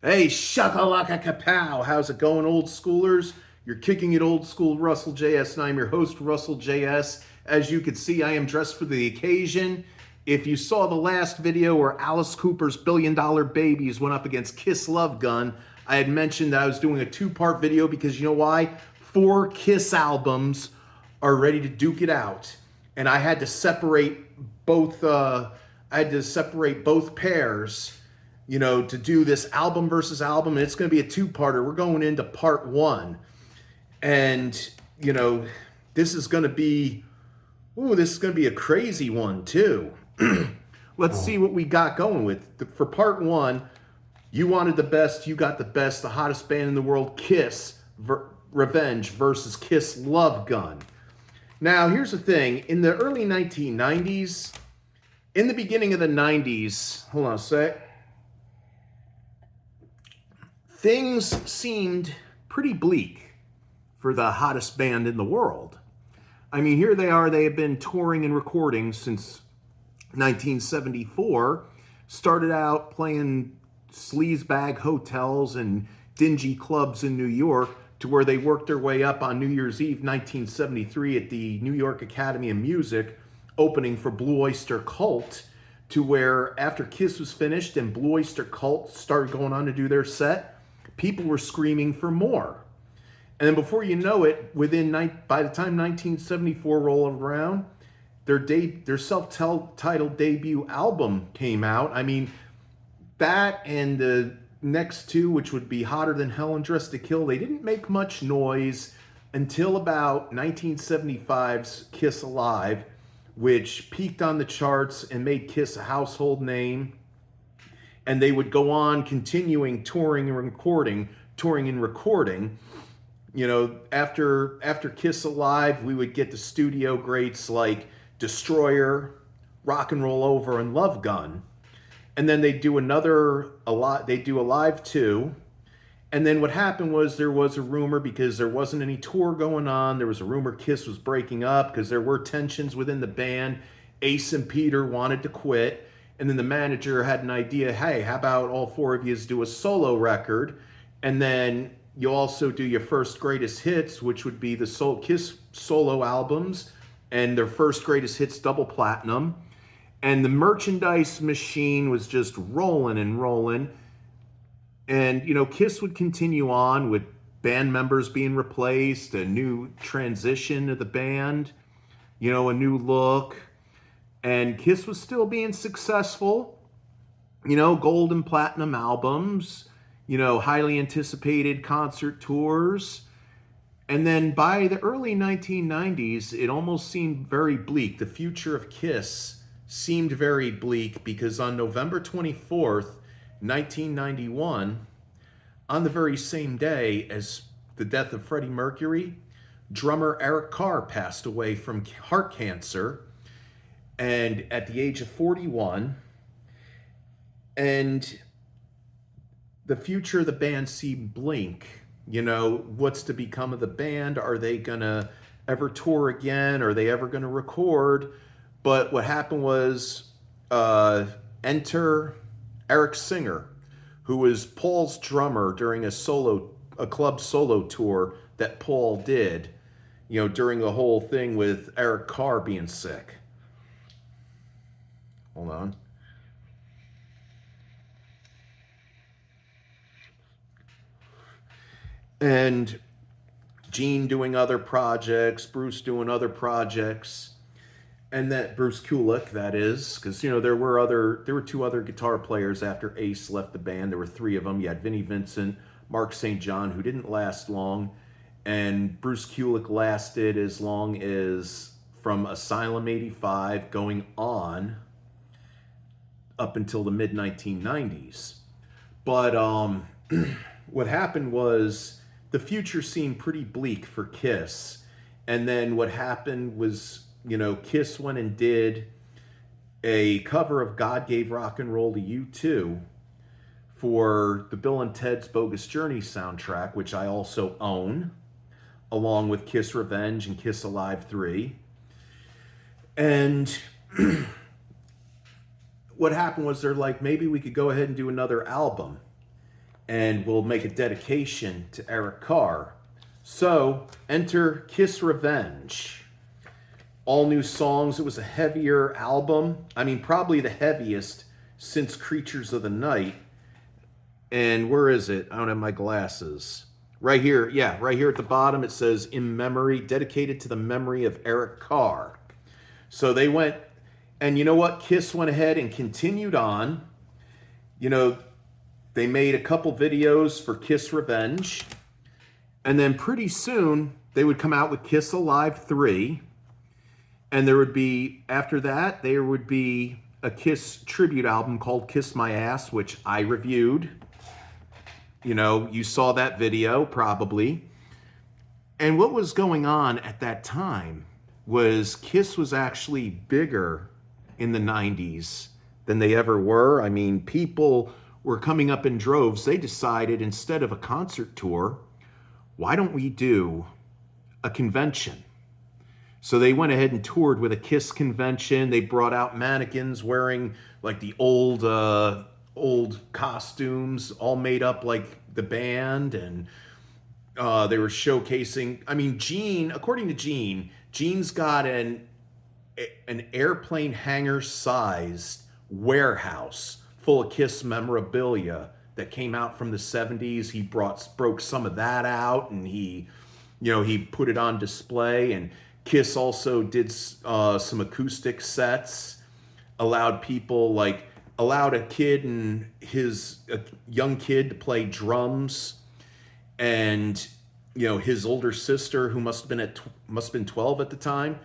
Hey, shakalaka kapow! How's it going, old schoolers? You're kicking it old school, Russell JS, and I'm your host, Russell JS. As you can see, I am dressed for the occasion. If you saw the last video where Alice Cooper's $1 Billion Babies went up against Kiss Love Gun, I had mentioned that I was doing a two-part video because you know why? 4 Kiss albums are ready to duke it out, and I had to separate both. Both pairs, to do this album versus album. And it's going to be a two-parter. We're going into part one, and this is going to be, a crazy one too. Let's see what we got going with for part one. You wanted the best, you got the best, the hottest band in the world, Kiss Revenge versus Kiss Love Gun. Now, here's the thing. In the early 1990s, in the beginning of the 90s, hold on a sec, things seemed pretty bleak for the hottest band in the world. I mean, here they are. They have been touring and recording since 1974. Started out playing sleazebag hotels and dingy clubs in New York to where they worked their way up on New Year's Eve 1973 at the New York Academy of Music, opening for Blue Oyster Cult, to where after Kiss was finished and Blue Oyster Cult started going on to do their set, people were screaming for more. And then before you know it, by the time 1974 rolled around, their self-titled debut album came out. I mean, that and the next two, which would be Hotter Than Hell and Dressed to Kill, they didn't make much noise until about 1975's Kiss Alive, which peaked on the charts and made Kiss a household name. And they would go on continuing touring and recording. After Kiss Alive, we would get the studio greats like Destroyer, Rock and Roll Over, and Love Gun. And then they'd do they'd do Alive 2. And then what happened was there was a rumor, because there wasn't any tour going on, there was a rumor Kiss was breaking up because there were tensions within the band. Ace and Peter wanted to quit. And then the manager had an idea, hey, how about all four of you do a solo record? And then you also do your first greatest hits, which would be the Kiss solo albums and their first greatest hits double platinum. And the merchandise machine was just rolling and rolling. And, Kiss would continue on with band members being replaced, a new transition of the band, a new look. And Kiss was still being successful, gold and platinum albums, highly anticipated concert tours. And then by the early 1990s, it almost seemed very bleak. The future of Kiss seemed very bleak because on November 24th, 1991, on the very same day as the death of Freddie Mercury, drummer Eric Carr passed away from heart cancer, and at the age of 41. And the future of the band seemed bleak. What's to become of the band? Are they gonna ever tour again? Are they ever gonna record? But what happened was, enter Eric Singer, who was Paul's drummer during a club solo tour that Paul did, during the whole thing with Eric Carr being sick. Hold on. And Gene doing other projects, Bruce doing other projects. And that Bruce Kulick, that is, because there were 2 other guitar players after Ace left the band. There were 3 of them. You had Vinnie Vincent, Mark St. John, who didn't last long, and Bruce Kulick lasted as long as from Asylum 85 going on up until the mid 1990s. But what happened was the future seemed pretty bleak for Kiss, and then what happened was, Kiss went and did a cover of God Gave Rock and Roll to You Too for the Bill and Ted's Bogus Journey soundtrack, which I also own, along with Kiss Revenge and Kiss Alive 3. And what happened was they're like, maybe we could go ahead and do another album. and we'll make a dedication to Eric Carr. So, enter Kiss Revenge. All new songs. It was a heavier album. I mean, probably the heaviest since Creatures of the Night. And where is it? I don't have my glasses. Right here. Yeah, right here at the bottom it says, in memory, dedicated to the memory of Eric Carr. So they went, and you know what? Kiss went ahead and continued on. You know, they made a couple videos for Kiss Revenge. And then pretty soon, they would come out with Kiss Alive 3. And there would be, after that, there would be a Kiss tribute album called Kiss My Ass, which I reviewed. You know, you saw that video, probably. And what was going on at that time was Kiss was actually bigger in the 90s than they ever were. I mean, people were coming up in droves. They decided, instead of a concert tour, why don't we do a convention? So they went ahead and toured with a Kiss convention. They brought out mannequins wearing like the old costumes, all made up like the band, and they were showcasing. I mean, Gene, according to Gene, Gene's got an airplane hangar-sized warehouse full of Kiss memorabilia that came out from the 70s. He broke some of that out, and he put it on display. And Kiss also did some acoustic sets, allowed a young kid to play drums, and his older sister, who must have been 12 at the time,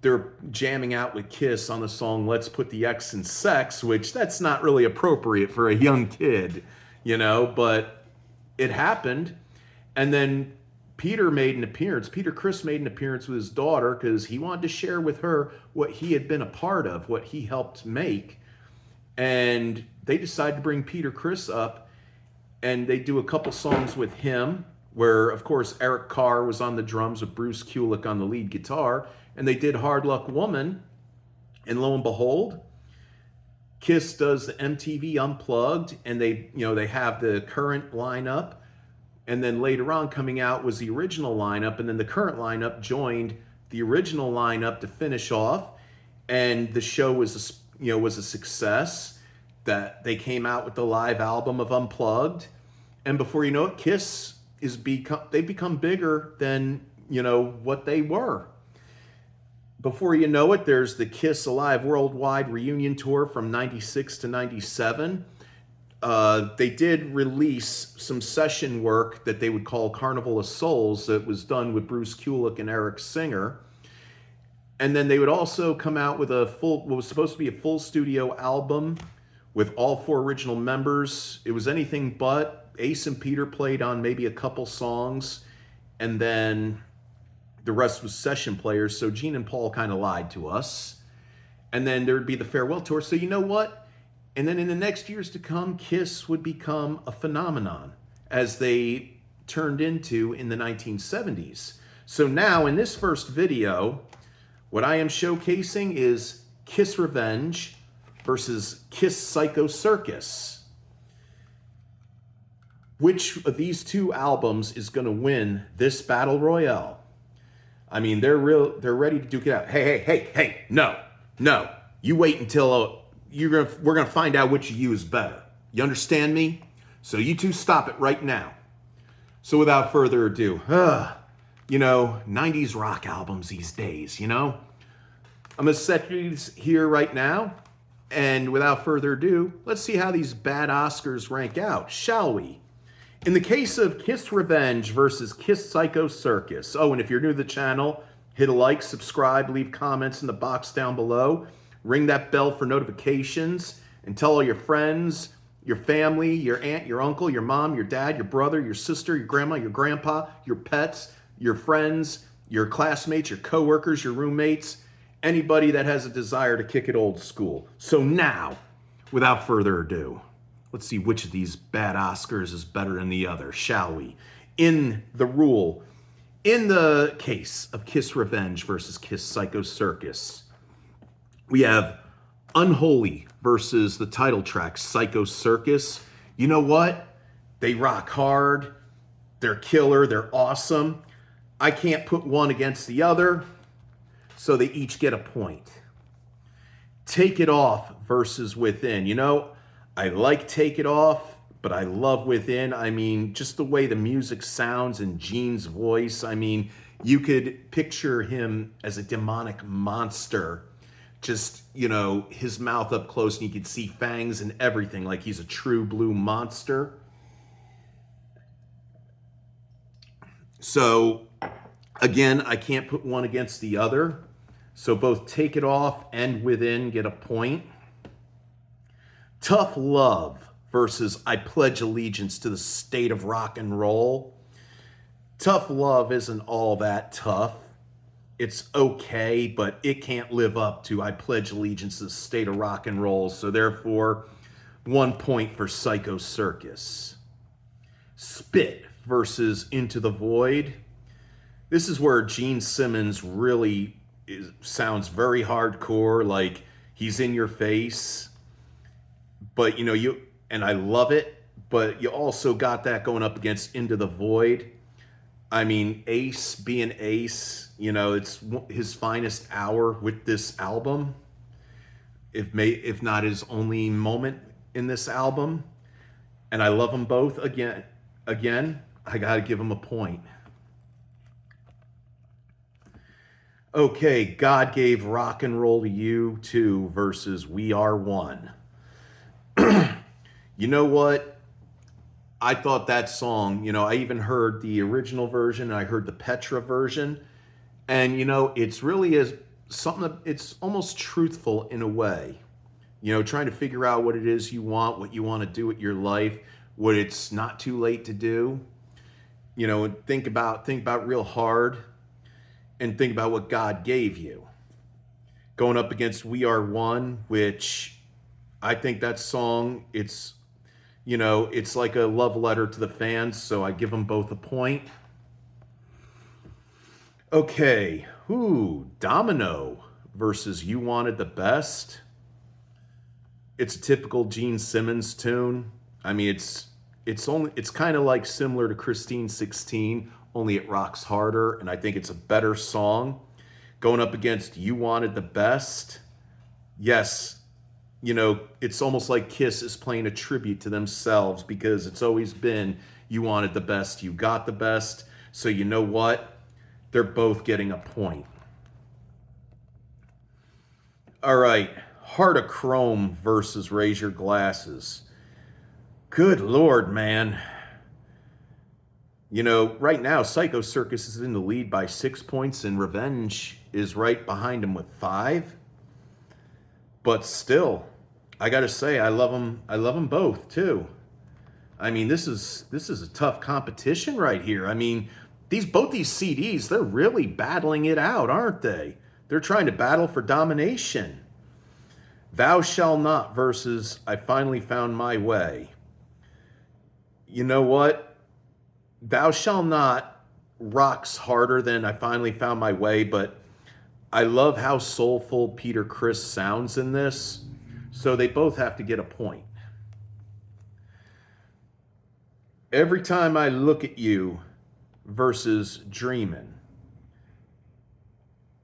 they're jamming out with Kiss on the song "Let's Put the X in Sex," which that's not really appropriate for a young kid, but it happened. And then Peter Criss made an appearance with his daughter, because he wanted to share with her what he had been a part of, what he helped make. And they decided to bring Peter Criss up, and they do a couple songs with him, where, of course, Eric Carr was on the drums with Bruce Kulick on the lead guitar, and they did Hard Luck Woman. And lo and behold, Kiss does the MTV Unplugged, and they have the current lineup. And then later on coming out was the original lineup, and then the current lineup joined the original lineup to finish off. And the show was a success. That they came out with the live album of Unplugged, and before you know it, Kiss they've become bigger than what they were. Before you know it, there's the Kiss Alive Worldwide Reunion Tour from 96 to 97. They did release some session work that they would call Carnival of Souls, that was done with Bruce Kulick and Eric Singer. And then they would also come out with what was supposed to be a full studio album with all 4 original members. It was anything but. Ace and Peter played on maybe a couple songs, and then the rest was session players. So Gene and Paul kind of lied to us. And then there would be the farewell tour. So you know what? And then in the next years to come, Kiss would become a phenomenon, as they turned into in the 1970s. So now in this first video, what I am showcasing is Kiss Revenge versus Kiss Psycho Circus. Which of these two albums is going to win this battle royale? I mean, they're ready to duke it out. Hey, no. You wait until we're going to find out which of you is better. You understand me? So you two stop it right now. So without further ado, 90s rock albums these days, I'm going to set these here right now. And without further ado, let's see how these bad Oscars rank out, shall we? In the case of Kiss Revenge versus Kiss Psycho Circus. Oh, and if you're new to the channel, hit a like, subscribe, leave comments in the box down below. Ring that bell for notifications, and tell all your friends, your family, your aunt, your uncle, your mom, your dad, your brother, your sister, your grandma, your grandpa, your pets, your friends, your classmates, your coworkers, your roommates, anybody that has a desire to kick it old school. So now, without further ado, let's see which of these bad Oscars is better than the other, shall we? In the case of Kiss Revenge versus Kiss Psycho Circus, we have Unholy versus the title track, Psycho Circus. You know what? They rock hard. They're killer. They're awesome. I can't put one against the other, so they each get a point. Take It Off versus Within. You know, I like Take It Off, but I love Within. I mean, just the way the music sounds and Gene's voice. I mean, you could picture him as a demonic monster. Just, you know, his mouth up close and you could see fangs and everything, like he's a true blue monster. So, again, I can't put one against the other. So both Take It Off and Within get a point. Tough Love versus I Pledge Allegiance to the State of Rock and Roll. Tough Love isn't all that tough. It's okay, but it can't live up to I Pledge Allegiance to the State of Rock and Roll. So therefore, 1 point for Psycho Circus. Spit versus Into the Void. This is where Gene Simmons really sounds very hardcore, like he's in your face. But, you know, and I love it, but you also got that going up against Into the Void. I mean, Ace being Ace, you know, it's his finest hour with this album, if not his only moment in this album. And I love them both. Again, I got to give them a point. Okay, God Gave Rock and Roll to You 2 versus We Are One. You know what? I thought that song, you know, I even heard the original version, and I heard the Petra version. And, you know, it's really something that it's almost truthful in a way. You know, trying to figure out what it is you want, what you want to do with your life, what it's not too late to do. You know, and think about real hard. And think about what God gave you. Going up against We Are One, which I think that song, it's, you know, it's like a love letter to the fans, so I give them both a point. Okay, Domino versus You Wanted the Best. It's a typical Gene Simmons tune. I mean, it's kind of like similar to Christine 16, only it rocks harder, and I think it's a better song. Going up against You Wanted the Best. Yes, you know, it's almost like Kiss is playing a tribute to themselves, because it's always been you wanted the best, you got the best. So you know what? They're both getting a point. All right, Heart of Chrome versus Raise Your Glasses. Good Lord, man. You know, right now, Psycho Circus is in the lead by 6 points, and Revenge is right behind him with 5. But still, I gotta say, I love them both too. I mean, this is a tough competition right here. I mean, both these CDs, they're really battling it out, aren't they? They're trying to battle for domination. Thou Shall Not versus I Finally Found My Way. You know what? Thou Shall Not rocks harder than I Finally Found My Way, but I love how soulful Peter Criss sounds in this, so they both have to get a point. Every Time I Look at You versus Dreamin'.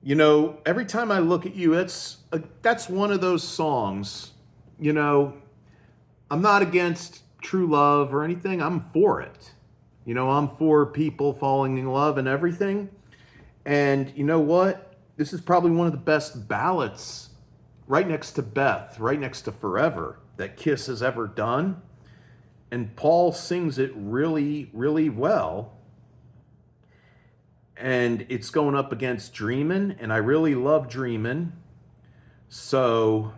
You know, Every Time I Look at You, that's one of those songs, you know, I'm not against true love or anything, I'm for it. You know, I'm for people falling in love and everything. And you know what? This is probably one of the best ballads, right next to Beth, right next to Forever, that Kiss has ever done. And Paul sings it really, really well. And it's going up against Dreamin', and I really love Dreamin'. So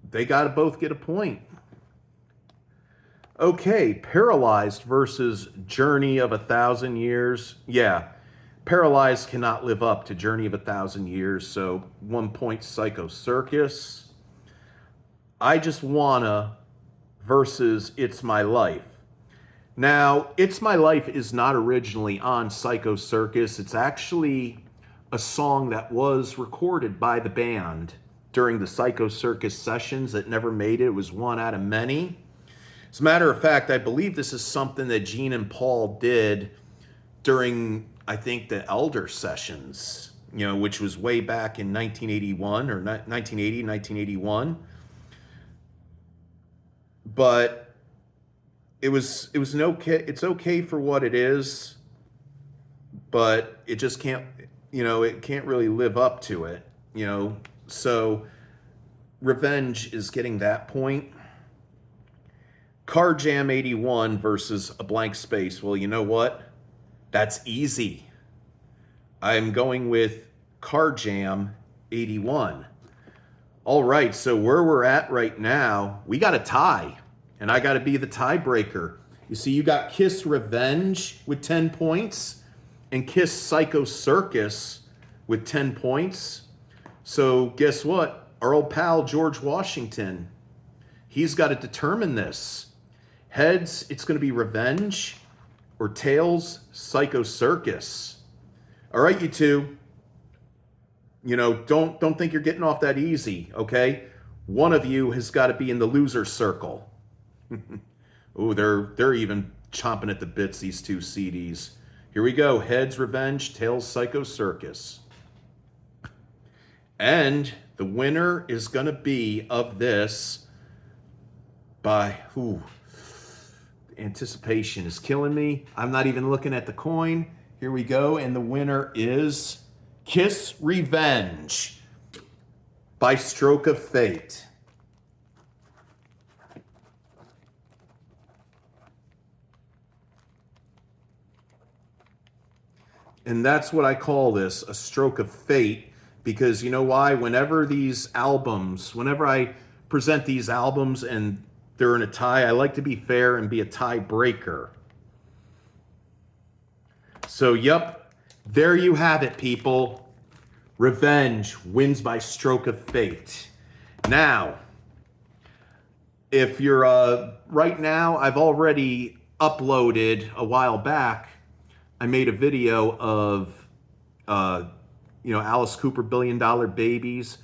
they got to both get a point. Okay, Paralyzed versus Journey of 1,000 Years. Yeah, Paralyzed cannot live up to Journey of 1,000 Years, so 1 point Psycho Circus. I Just Wanna versus It's My Life. Now, It's My Life is not originally on Psycho Circus. It's actually a song that was recorded by the band during the Psycho Circus sessions that never made it. It was one out of many. As a matter of fact, I believe this is something that Gene and Paul did during, I think, the Elder Sessions, which was way back in 1981 or 1980, 1981. But it's okay for what it is, but it just can't, it can't really live up to it, So Revenge is getting that point. Car Jam 81 versus A Blank Space. Well, you know what? That's easy. I'm going with Car Jam 81. All right, so where we're at right now, we got a tie, and I got to be the tiebreaker. You see, you got Kiss Revenge with 10 points and Kiss Psycho Circus with 10 points. So guess what? Our old pal George Washington, he's got to determine this. Heads, it's going to be Revenge, or tails, Psycho Circus. All right, you two. Don't think you're getting off that easy, okay? One of you has got to be in the loser circle. Oh, they're even chomping at the bits, these two CDs. Here we go. Heads, Revenge, tails, Psycho Circus. And the winner is going to be of this by, anticipation is killing me. I'm not even looking at the coin. Here we go. And the winner is Kiss Revenge by Stroke of Fate. And that's what I call this, a stroke of fate, because you know why? Whenever I present these albums and they're in a tie, I like to be fair and be a tiebreaker. So, yep, there you have it, people. Revenge wins by stroke of fate. Now, if you're, right now, I've already uploaded a while back, I made a video of, Alice Cooper Billion Dollar Babies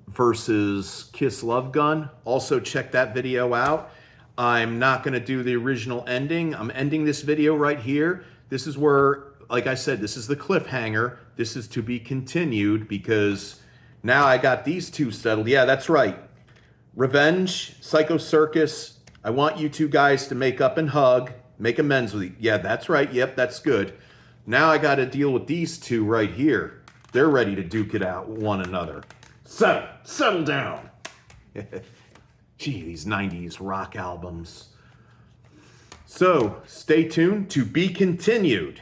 versus Kiss Love Gun. Also check that video out. I'm not going to do the original ending. I'm ending this video right here. This is where, like I said, this is the cliffhanger. This is to be continued because now I got these two settled. Yeah, that's right. Revenge, Psycho Circus. I want you two guys to make up and hug. Make amends with you. Yeah, that's right. Yep, that's good. Now I got to deal with these two right here. They're ready to duke it out with one another. Settle down. Gee, these 90s rock albums. So, stay tuned, to be continued.